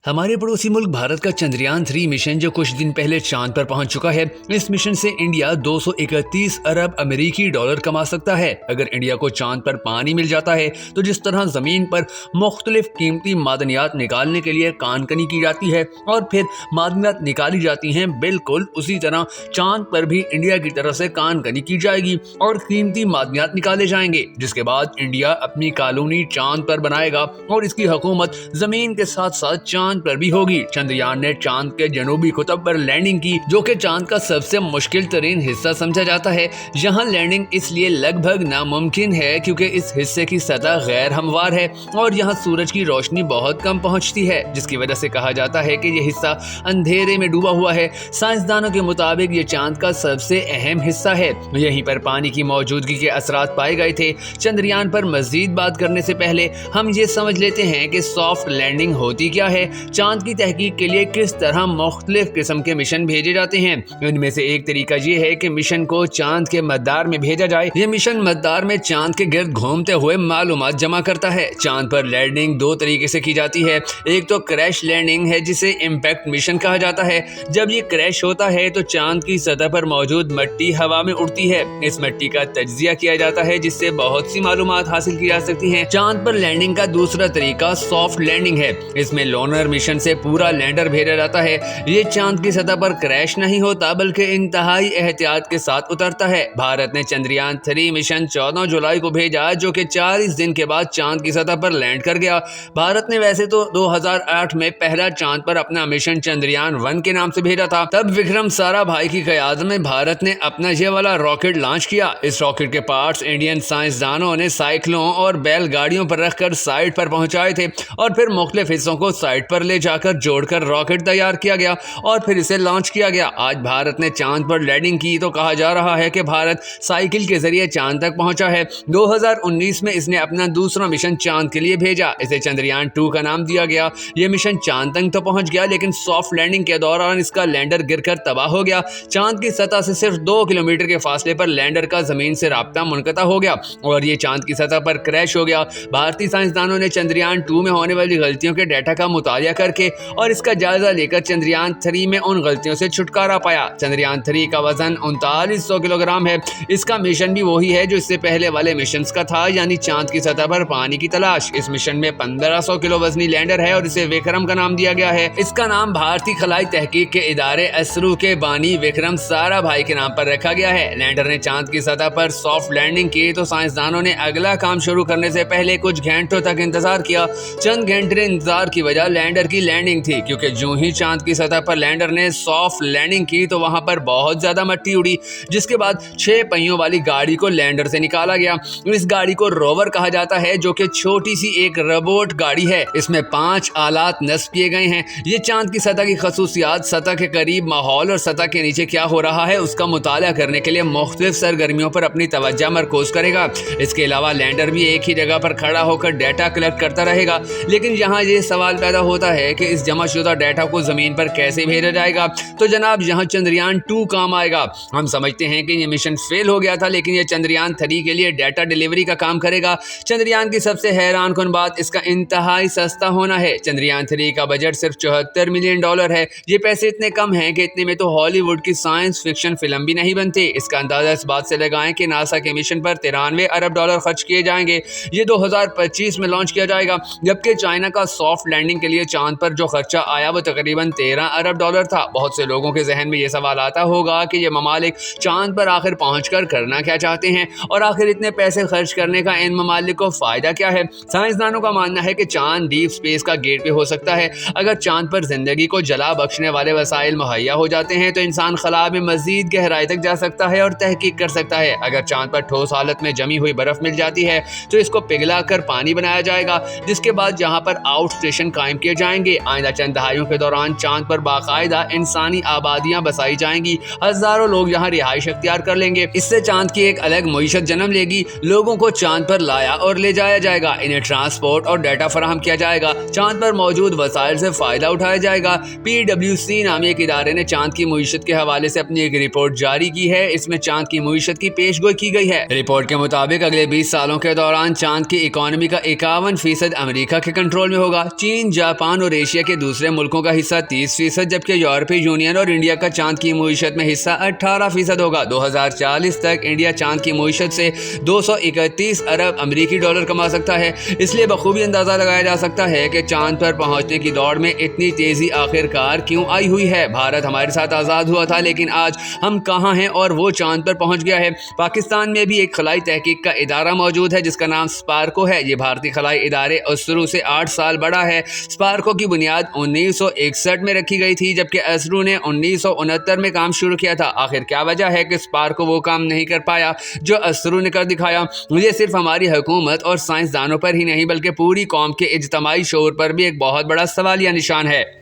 हमारे पड़ोसी मुल्क भारत का चंद्रयान 3 मिशन जो कुछ दिन पहले चांद पर पहुंच चुका है। इस मिशन से इंडिया 231 अरब अमेरिकी डॉलर कमा सकता है। अगर इंडिया को चांद पर पानी मिल जाता है तो जिस तरह जमीन पर मुख्तलिफ कीमती मादनियात निकालने के लिए कानकनी की जाती है और फिर मादनियात निकाली जाती हैं, बिल्कुल उसी तरह चांद पर भी इंडिया की तरफ से कानकनी की जाएगी और कीमती मादनियात निकाले जाएंगे, जिसके बाद इंडिया अपनी कॉलोनी चांद पर बनाएगा और इसकी हुकूमत जमीन के साथ साथ चांद पर भी होगी। चंद्रयान ने चांद के जनूबी कुतब पर लैंडिंग की, जो कि चांद का सबसे मुश्किल तरीन हिस्सा समझा जाता है। यहाँ लैंडिंग इसलिए लगभग नामुमकिन है क्योंकि इस हिस्से की सतह गैर हमवार है और यहाँ सूरज की रोशनी बहुत कम पहुँचती है, जिसकी वजह से कहा जाता है कि यह हिस्सा अंधेरे में डूबा हुआ है। साइंसदानों के मुताबिक ये चांद का सबसे अहम हिस्सा है। यहीं पर पानी की मौजूदगी के असरात पाए गए थे। चंद्रयान पर मजीद बात करने से पहले हम ये समझ लेते हैं कि सॉफ्ट लैंडिंग होती क्या है। चांद की तहकीक के लिए किस तरह मुख्तलिफ किस्म के मिशन भेजे जाते हैं। इनमें से एक तरीका ये है कि मिशन को चांद के मदार में भेजा जाए। ये मिशन मदार में चांद के गिर्द घूमते हुए मालूमात जमा करता है। चांद पर लैंडिंग दो तरीके से की जाती है। एक तो क्रैश लैंडिंग है, जिसे इम्पैक्ट मिशन कहा जाता है। जब ये क्रैश होता है तो चांद की सतह पर मौजूद मिट्टी हवा में उड़ती है। इस मिट्टी का तज्जिया किया जाता है, जिससे बहुत सी मालूमात हासिल की जा सकती है। चांद पर लैंडिंग का दूसरा तरीका सॉफ्ट लैंडिंग है। इसमें लोनर मिशन से पूरा लैंडर भेजा जाता है। ये चांद की सतह पर क्रैश नहीं होता बल्कि इंतहाई एहतियात के साथ उतरता है। भारत ने चंद्रयान 3 मिशन 14 जुलाई को भेजा, जो कि 40 दिन के बाद चांद की सतह पर लैंड कर गया। भारत ने वैसे तो 2008 में पहला चांद पर अपना मिशन चंद्रयान 1 के नाम से भेजा था। तब विक्रम साराभाई की क़यादत में भारत ने अपना ये वाला रॉकेट लॉन्च किया। इस रॉकेट के पार्ट्स इंडियन साइंसदानों ने साइकिलों और बैलगाड़ियों पर रखकर साइट पर पहुंचाए थे और फिर मुख्तलिफ हिस्सों को साइट पर ले जाकर जोड़कर रॉकेट तैयार किया गया और फिर इसे लॉन्च किया गया। आज भारत ने चांद पर लैंडिंग की तो कहा जा रहा है कि भारत साइकिल के जरिए चांद तक पहुंचा है। 2019 में इसने अपना दूसरा मिशन चांद के लिए भेजा। इसे चंद्रयान 2 का नाम दिया गया। यह मिशन चांद तक तो पहुंच गया, लेकिन सॉफ्ट लैंडिंग के दौरान इसका लैंडर गिरकर तबाह हो गया। चांद की सतह से सिर्फ 2 किलोमीटर के फासले पर लैंडर का जमीन से राब्ता मुनक़ता हो गया और ये चांद की सतह पर क्रैश हो गया। भारतीय साइंसदानों ने चंद्रयान 2 में होने वाली गलतियों के डाटा का मुतालिया करके और इसका जायजा लेकर चंद्रयान 3 में उन गलतियों से छुटकारा पाया। चंद्रयान 3 का वजन 3900 किलोग्राम है। इसका मिशन भी वही है जो इससे पहले वाले मिशन का था, यानी चांद की सतह पर पानी की तलाश। इस मिशन में 1500 किलो वजनी लैंडर है और इसे विक्रम का नाम दिया गया है। इसका नाम भारतीय खलाई तहकीक के इदारे इसरो के बानी विक्रम साराभाई के नाम पर रखा गया है। लैंडर ने चांद की सतह पर सॉफ्ट लैंडिंग की तो साइंसदानों ने अगला काम शुरू करने से पहले कुछ घंटों तक इंतजार किया। चंद घंटे इंतजार की वजह लैंडर की लैंडिंग थी, क्योंकि जो ही चांद की सतह पर लैंडर ने सॉफ्ट लैंडिंग की तो वहां पर बहुत ज्यादा मिट्टी उड़ी, जिसके बाद 6 पहियों वाली गाड़ी को लैंडर से निकाला गया। इस गाड़ी को रोवर कहा जाता है, जो कि छोटी सी एक रोबोट गाड़ी है। इसमें 5 आलात नस्ब किए गए हैं। ये चांद की सतह की खसूसियात, सतह के करीब माहौल और सतह के नीचे क्या हो रहा है उसका मुताला करने के लिए मुख्तलिफ सरगर्मियों पर अपनी तवज्जो मरकूज करेगा। इसके अलावा लैंडर भी एक ही जगह पर खड़ा होकर डाटा कलेक्ट करता रहेगा। लेकिन यहाँ ये सवाल पैदा होता है कि इस जमाशुदा डाटा को जमीन पर कैसे भेजा जाएगा। तो जनाब, यहाँ चंद्रयान 2 काम आएगा। हम समझते हैं कि ये मिशन फेल हो गया था, लेकिन ये चंद्रयान 3 के लिए डाटा डिलीवरी का काम करेगा। चंद्रयान की सबसे हैरान कुन बात इसका इंतहाई सस्ता होना है। चंद्रयान 3 का बजट सिर्फ $74 मिलियन है। ये पैसे इतने कम हैं कि इतने में तो हॉलीवुड की साइंस फिक्शन फिल्म भी नहीं बनती। इसका अंदाजा इस बात से लगाएं कि नासा के मिशन पर $93 अरब खर्च किए जाएंगे। ये 2025 में लॉन्च किया जाएगा, जबकि चाइना का सॉफ्ट लैंडिंग के लिए चांद पर जो खर्चा आया वो तकरीबन $13 अरब था। बहुत से लोगों के जहन में ये सवाल आता होगा कि ये ममालिक चांद पर आखिर पहुंचकर करना क्या चाहते हैं और आखिर इतने पैसे खर्च करने का इन ममालिक को फायदा क्या है। साइंसदानों का मानना है कि चांद डीप स्पेस का गेटवे हो सकता है। अगर चांद पर जिंदगी को जला बख्शने वाले वसाइल मुहैया हो जाते हैं तो इंसान खला में मजीद गहराई तक जा सकता है और तहकीक कर सकता है। अगर चांद पर ठोस हालत में जमी हुई बर्फ मिल जाती है तो इसको पिघला कर पानी बनाया जाएगा, जिसके बाद जहाँ पर आउट स्टेशन कायम किए जाएंगे। आइंदा चंद दहाइयों के दौरान चांद पर बाकायदा इंसानी आबादियां बसाई जाएंगी। हजारों लोग यहाँ रिहाइश अख्तियार कर लेंगे। इससे चांद की एक अलग मईशत जन्म लेगी। लोगों को चांद पर लाया और ले जाया जाएगा। इन्हें ट्रांसपोर्ट और डाटा फराहम किया जाएगा। चांद पर मौजूद वसाइल से फायदा उठाया जाएगा। PwC नामी एक इदारे ने चांद की मईशत के हवाले से अपनी एक रिपोर्ट जारी की है। इसमें चांद की मईशत की पेशगोई की गई है। रिपोर्ट के मुताबिक अगले 20 सालों के दौरान चांद की इकोनॉमी का 51% अमेरिका के कंट्रोल में होगा। चीन, जापान जापान और एशिया के दूसरे मुल्कों का हिस्सा 30%, जबकि यूरोपीय यूनियन और इंडिया का चांद की मुईशत में हिस्सा 18% होगा। 2040 तक इंडिया चांद की मुईशत से 231 अरब अमेरिकी डॉलर कमा सकता है। इसलिए बखूबी अंदाजा लगाया जा सकता है कि चांद पर पहुंचने की दौड़ में इतनी तेजी आखिरकार क्यों आई हुई है। भारत हमारे साथ आज़ाद हुआ था, लेकिन आज हम कहाँ हैं और वो चांद पर पहुंच गया है। पाकिस्तान में भी एक खलाई तहकीक का इदारा मौजूद है जिसका नाम स्पार्को है। ये भारतीय खलाई इदारे असरू से 8 साल बड़ा है। स्पार्को की बुनियाद 1961 में रखी गई थी, जबकि असरू ने 1969 में काम शुरू किया था। आखिर क्या वजह है कि स्पार्को वो काम नहीं कर पाया जो असरू ने कर दिखाया? ये सिर्फ हमारी हुकूमत और साइंसदानों पर ही नहीं बल्कि पूरी कौम के इज्तिमाई शऊर पर भी एक बहुत बड़ा सवालिया निशान है।